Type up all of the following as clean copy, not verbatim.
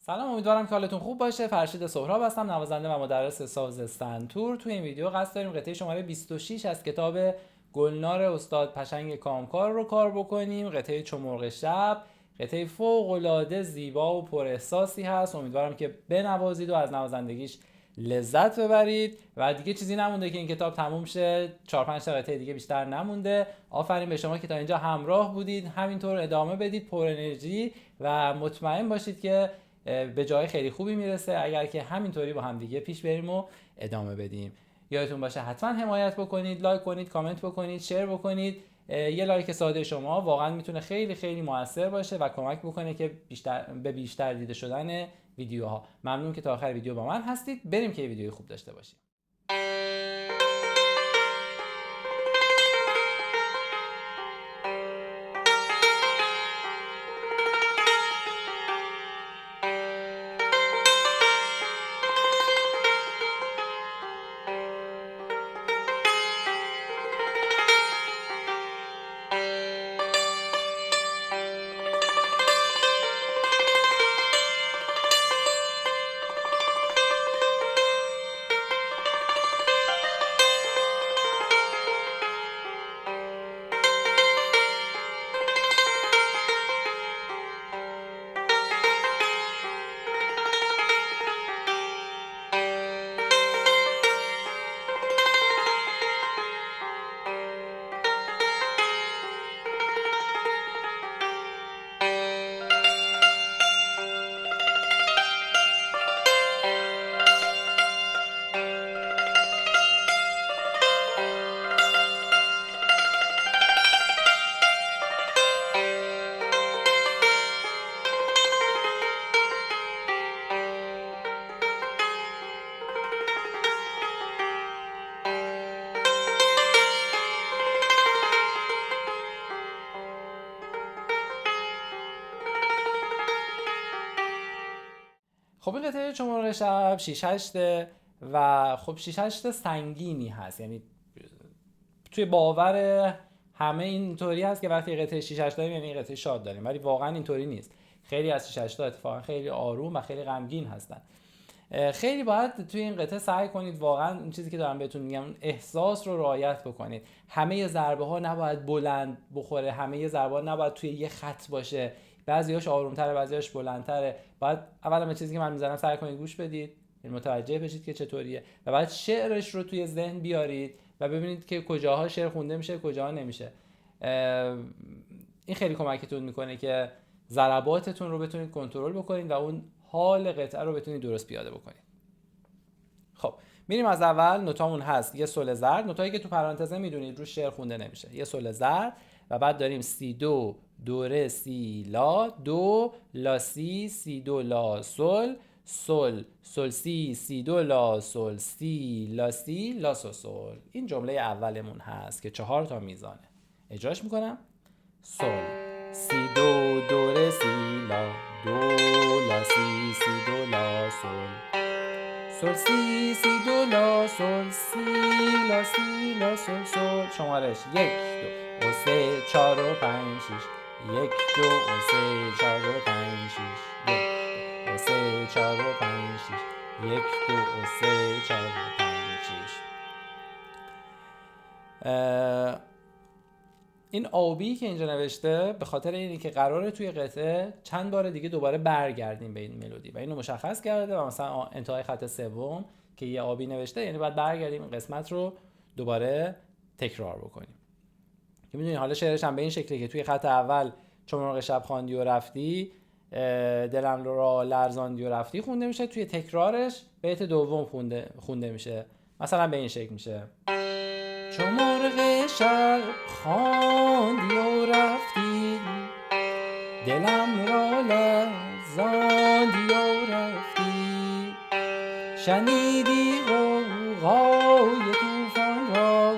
سلام، امیدوارم که حالتون خوب باشه. فرشید سهراب هستم، نوازنده و مدرس ساز استنتور. تو این ویدیو قصد داریم قطعه شماره 26 از کتاب گلنار استاد پشنگ کامکار رو کار بکنیم. قطعه چو مرغ شب، قطعه فوق العاده زیبا و پر احساسی هست. امیدوارم که بنوازید و از نوازندگیش لذت ببرید و دیگه چیزی نمونده که این کتاب تموم شه. 4-5 تا قطعه دیگه بیشتر نمونده. آفرین به شما که تا اینجا همراه بودید. همینطور ادامه بدید، پر انرژی و مطمئن باشید که به جای خیلی خوبی میرسه اگر که همینطوری با هم دیگه پیش بریم و ادامه بدیم. یادتون باشه حتما حمایت بکنید، لایک کنید، کامنت بکنید، شیر بکنید. یه لایک ساده شما واقعا میتونه خیلی خیلی موثر باشه و کمک بکنه که بیشتر دیده شدن ویدیوها. ممنون که تا آخر ویدیو با من هستید. بریم که ویدیوی خوب داشته باشیم. خب این قطعه چو مرغ شب 6/8 و خب 6/8 سنگینی هست. یعنی توی باور همه اینطوری هست که وقتی قطعه 6/8 داریم یعنی قطعه شاد داریم، ولی واقعا اینطوری نیست. خیلی از 6/8 اتفاقا خیلی آروم و خیلی غمگین هستن. خیلی باید توی این قطعه سعی کنید واقعا این چیزی که دارم بهتون میگم احساس رو رعایت بکنید. همه ضربه ها نباید بلند بخوره، همه ضربه ها نباید توی یه خط باشه. بعضیاش آرومتره، بعضیاش بلندتره. باید اولا چیزی که من میذارم سعی کنید گوش بدید، یعنی متوجه بشید که چطوریه و بعد شعرش رو توی ذهن بیارید و ببینید که کجاها شعر خونده میشه، کجاها نمیشه. این خیلی کمکتون میکنه که ضرباتتون رو بتونید کنترل بکنید و اون حال قطعه رو بتونید درست پیاده بکنید. خب میریم از اول. نوتامون هست یه سول زرد، نوتایی که تو پرانتزه میدونید رو شعر خونده نمیشه. یه سول زرد و بعد داریم سی دو، دو ره سی لا، دو لا سی، سی دو لا سول، سول، سول سی، سی دو لا سول، سی لا سی لا سول سول. این جمله اولمون هست که 4 تا میزانه. اجراش میکنم. سول سی دو، دو ره سی لا، دو لا سی، سی دو لا سول، سول سی، سی دو لا سول، سی لا سی لا سول سول. شمارش 1 2 3 4 و 5 6، 1 2 3 4 و 5 6، 1 2 3 4 و 5 6، 1 2 3 4 و 5 6. این آبی که اینجا نوشته به خاطر اینه که قراره توی قطعه چند بار دیگه دوباره برگردیم به این ملودی و اینو مشخص کرده و مثلا انتهای خط سوم که یه آبی نوشته یعنی باید برگردیم این قسمت رو دوباره تکرار بکنیم. که میدونی حالا شعرش هم به این شکلی که توی خط اول چو مرغ شب خواندی و رفتی، دلم را لرزاندی و رفتی خونده میشه. توی تکرارش بیت دوم خونده میشه. مثلا به این شکل میشه: چو مرغ شب خواندی و رفتی، دلم را لرزاندی و رفتی، شنیدی غوغای طوفان را،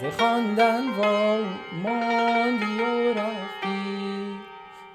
ز خواندن وا ماندی و رفتی.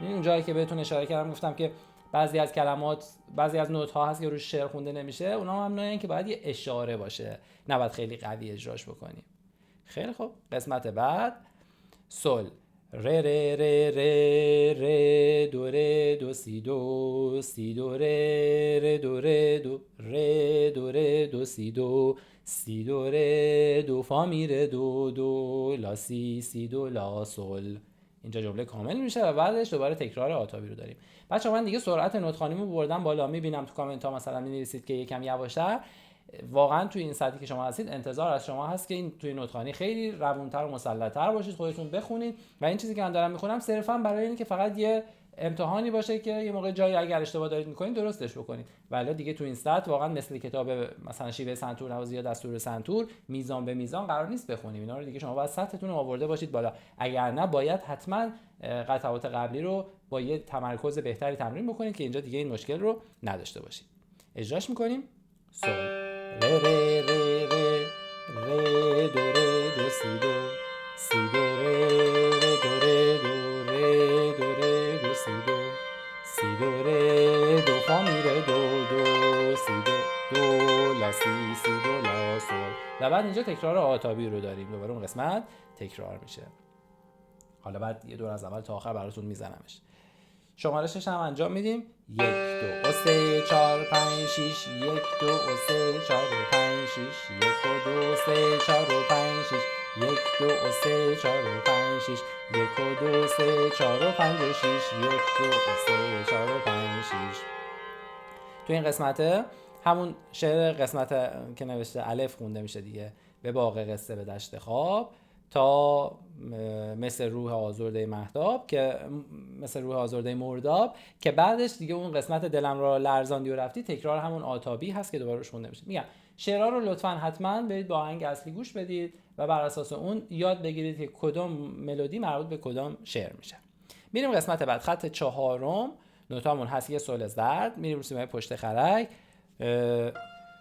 این جایی که بهتون اشاره کردم گفتم که بعضی از کلمات، بعضی از نوت ها هست که روش شعر خونده نمیشه، اونا هم نوعی که باید یه اشاره باشه، نباید خیلی قوی اجراش بکنیم. خیلی خوب. قسمت بعد سول ره ره ره ره ره دو ره دو سی دو ره ره دو ره دو ره دو ره دو سی دو ره دو فا میره دو دو لا سی دو لا سل. اینجا جمله کامل میشه و بعدش دوباره تکرار آتابی رو داریم. بچه‌ها من دیگه سرعت نطخوانیمو بردم بالا، میبینم تو کامنت ها مثلا می‌نویسید که یکم یواش‌تر. واقعا توی این سطحی که شما هستید انتظار از شما هست که این توی نطخوانی خیلی روونتر و مسلط‌تر باشید، خودتون بخونید و این چیزی که من دارم میخونم صرفا برای اینه که فقط یه امتحانی باشه که یه موقع جایی اگر اشتباه دارید میکنید درستش بکنید. ولی دیگه تو این سطح واقعا مثل کتاب مثلا شیوه سنتور نوازی یا دستور سنتور میزان به میزان قرار نیست بخونیم اینا رو، دیگه شما باید سطحتون رو آورده باشید بالا. اگر نه باید حتما قطعات قبلی رو با یه تمرکز بهتری تمرین بکنید که اینجا دیگه این مشکل رو نداشته باشید. اجراش میکنیم. سول ره ره ره ره ره دو ره دو سی دو ره ره دو ره دو ره دو ره دو سی دو ره دو فا میره دو دو سی دو دو لا سی دو لا سول. و بعد اینجا تکرار آتابی رو داریم، دوباره اون قسمت تکرار میشه. حالا بعد یه دور از اول تا آخر براتون میزنمش. شمارشش هم انجام میدیم. 1 2 3 4 5 6 1 2 3 4 5 6 1 2 3 4 5 6 1 2 3 4 5 6 1 2 3 4 5 6 1 2 3 4 5 6. تو این قسمته همون شعر قسمت که نوشته الف خونده میشه دیگه. به باغ قصه به دشت خواب تا مثل روح آزرده مهتاب که مثل روح آزرده مرداب که بعدش دیگه اون قسمت دلم را لرزاندی و رفتی تکرار همون آتابی هست که دوباره خونده میشه. میگم شعرها رو لطفاً حتما برید با آهنگ اصلی گوش بدید و بر اساس اون یاد بگیرید که کدوم ملودی مربوط به کدوم شعر میشه. میریم قسمت بعد، خط چهارم. نوتامون هست یه سول زرد، میریم روی پشت خرک.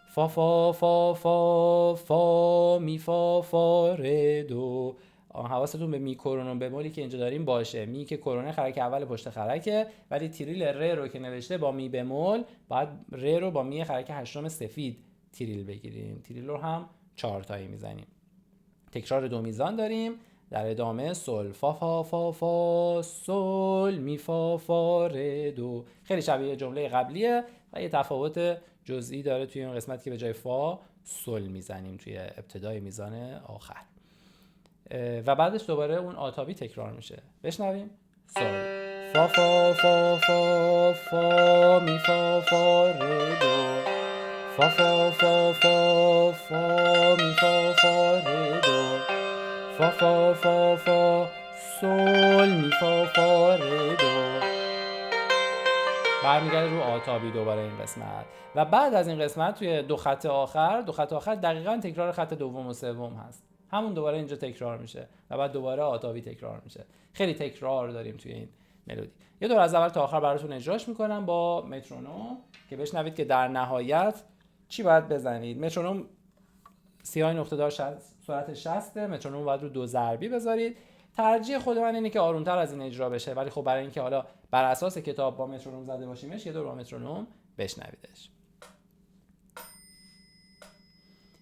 فا فا فا فا فا می فا فا ره دو. حواستون به می کرونوم بمولی که اینجا داریم باشه. می که کرونه خرک اول پشت خرکه، ولی تریل ره رو که نوشته با می بمول باید ره رو با می خرک هشتم سفید تریل بگیریم. تریل رو هم 4 تایی میزنیم. تکرار دو میزان داریم. در ادامه سول فا فا فا فا سول می فا فا ره دو. خیلی شبیه جمله قبلیه و یه تفاوت جزئی داره توی این قسمت که به جای فا سول میزنیم توی ابتدای میزان آخر و بعدش دوباره اون آتابی تکرار میشه. بشنویم. سول فا فا فا فا فا می فا فا ره دو فا فا فا فا فا می فا فا ره دو فا فا فا فا سول می فا فا ره دو. برمیگرده رو آتابی دوباره این قسمت و بعد از این قسمت توی دو خط آخر دقیقاً تکرار خط دوم و سوم هست. همون دوباره اینجا تکرار میشه و بعد دوباره آتابی تکرار میشه. خیلی تکرار داریم توی این ملودی. یه دور از اول تا آخر براتون اجراش میکنم با مترونوم که بشنوید که در نهایت چی باید بزنید. مترونوم سیاه نقطه دار سرعت 60 مترونوم باید رو 2 ضربی بذارید. ترجیح خود من اینه که آرومتر از این اجرا بشه، ولی خب برای اینکه حالا بر اساس کتاب با مترونوم زده باشیمش یه دور با مترونوم بشنویدش.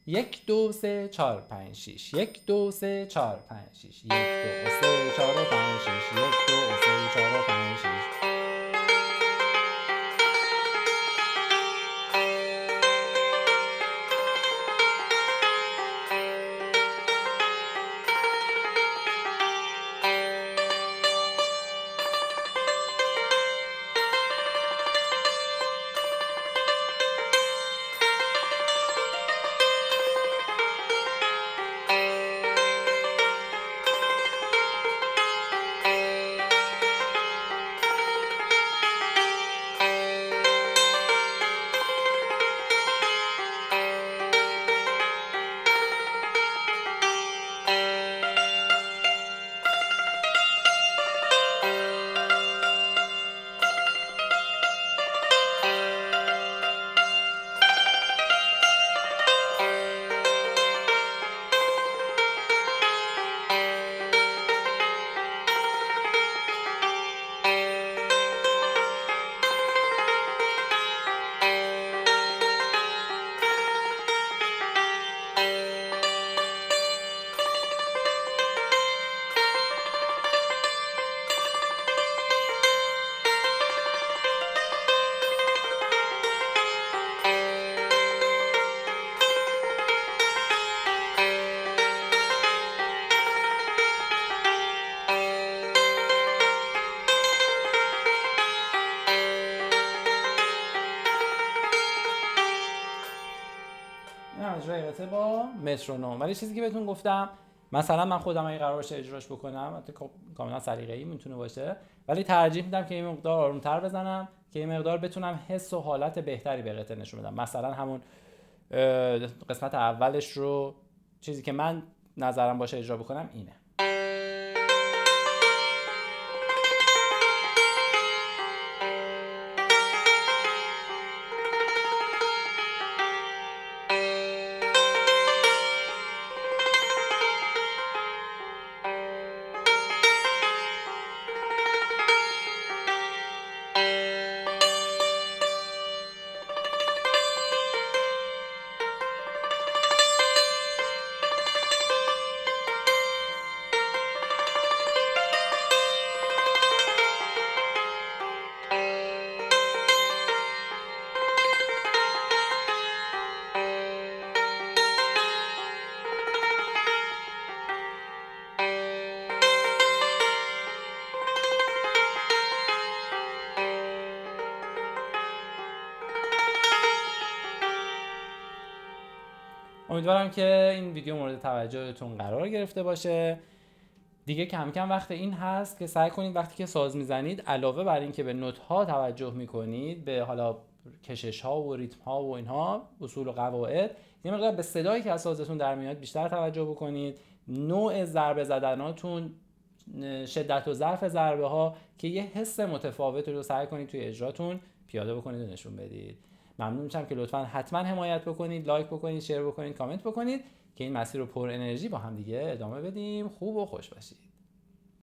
1 2 3 4 5 6 1 2 3 4 5 6 1 2 3 4 5 6 1 2 3 4 5 6. مترونوم. ولی چیزی که بهتون گفتم، مثلا من خودم اگه قرار باشه اجراش بکنم، البته کاملا سلیقه‌ای میتونه باشه، ولی ترجیح میدم که این مقدار آرومتر بزنم که این مقدار بتونم حس و حالت بهتری به قطعه نشون بدم. مثلا همون قسمت اولش رو، چیزی که من نظرم باشه اجرا بکنم اینه. امیدوارم که این ویدیو مورد توجهتون قرار گرفته باشه. دیگه کم کم وقت این هست که سعی کنید وقتی که ساز میزنید، علاوه بر این که به نوت ها توجه میکنید، به حالا کشش ها و ریتم ها و اینها، اصول و قواعد، یه مقدار به صدایی که از سازتون در میاد بیشتر توجه بکنید. نوع ضربه زدناتون، شدت و ضعف ضربه ها، که یه حس متفاوت رو سعی کنید توی اجراتون پیاده بکنید و نشون بدید. ممنون میشم که لطفاً حتما حمایت بکنید، لایک بکنید، شیر بکنید، کامنت بکنید که این مسیر رو پر انرژی با هم دیگه ادامه بدیم. خوب و خوش باشید.